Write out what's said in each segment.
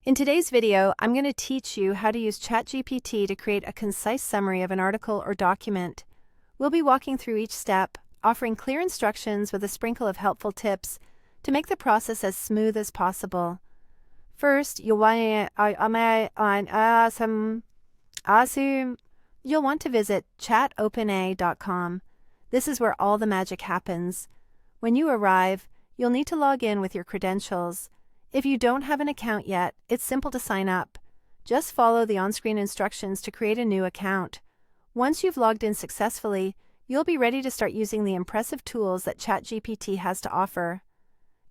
In today's video, I'm going to teach you how to use ChatGPT to create a concise summary of an article or document. We'll be walking through each step, offering clear instructions with a sprinkle of helpful tips to make the process as smooth as possible. First, you'll want to visit chatopenai.com. This is where all the magic happens. When you arrive, you'll need to log in with your credentials. If you don't have an account yet, it's simple to sign up. Just follow the on-screen instructions to create a new account. Once you've logged in successfully, you'll be ready to start using the impressive tools that ChatGPT has to offer.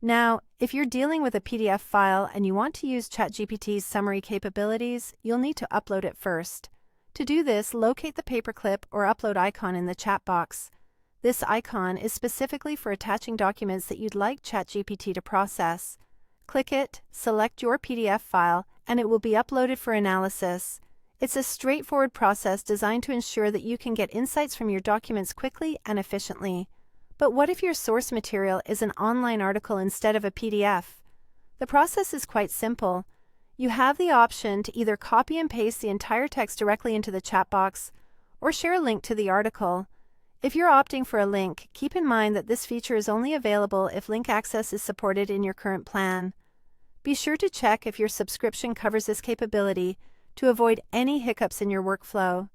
Now, if you're dealing with a PDF file and you want to use ChatGPT's summary capabilities, you'll need to upload it first. To do this, locate the paperclip or upload icon in the chat box. This icon is specifically for attaching documents that you'd like ChatGPT to process. Click it, select your PDF file, and it will be uploaded for analysis. It's a straightforward process designed to ensure that you can get insights from your documents quickly and efficiently. But what if your source material is an online article instead of a PDF? The process is quite simple. You have the option to either copy and paste the entire text directly into the chat box or share a link to the article. If you're opting for a link, keep in mind that this feature is only available if link access is supported in your current plan. Be sure to check if your subscription covers this capability to avoid any hiccups in your workflow.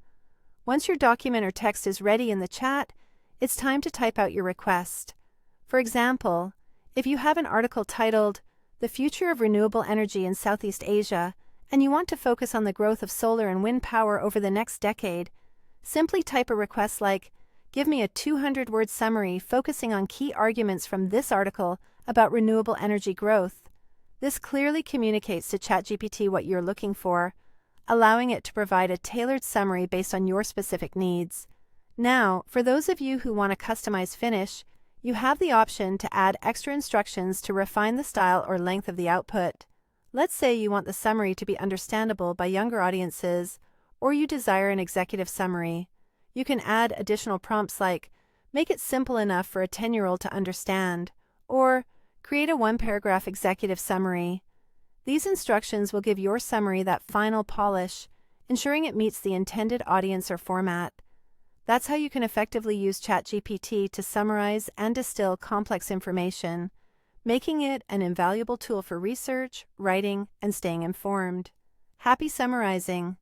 Once your document or text is ready in the chat, it's time to type out your request. For example, if you have an article titled, "The Future of Renewable Energy in Southeast Asia," and you want to focus on the growth of solar and wind power over the next decade, simply type a request like, "Give me a 200-word summary focusing on key arguments from this article about renewable energy growth." This clearly communicates to ChatGPT what you're looking for, allowing it to provide a tailored summary based on your specific needs. Now, for those of you who want a customized finish, you have the option to add extra instructions to refine the style or length of the output. Let's say you want the summary to be understandable by younger audiences, or you desire an executive summary. You can add additional prompts like, "Make it simple enough for a 10-year-old to understand," or "Create a one-paragraph executive summary." These instructions will give your summary that final polish, ensuring it meets the intended audience or format. That's how you can effectively use ChatGPT to summarize and distill complex information, making it an invaluable tool for research, writing, and staying informed. Happy summarizing!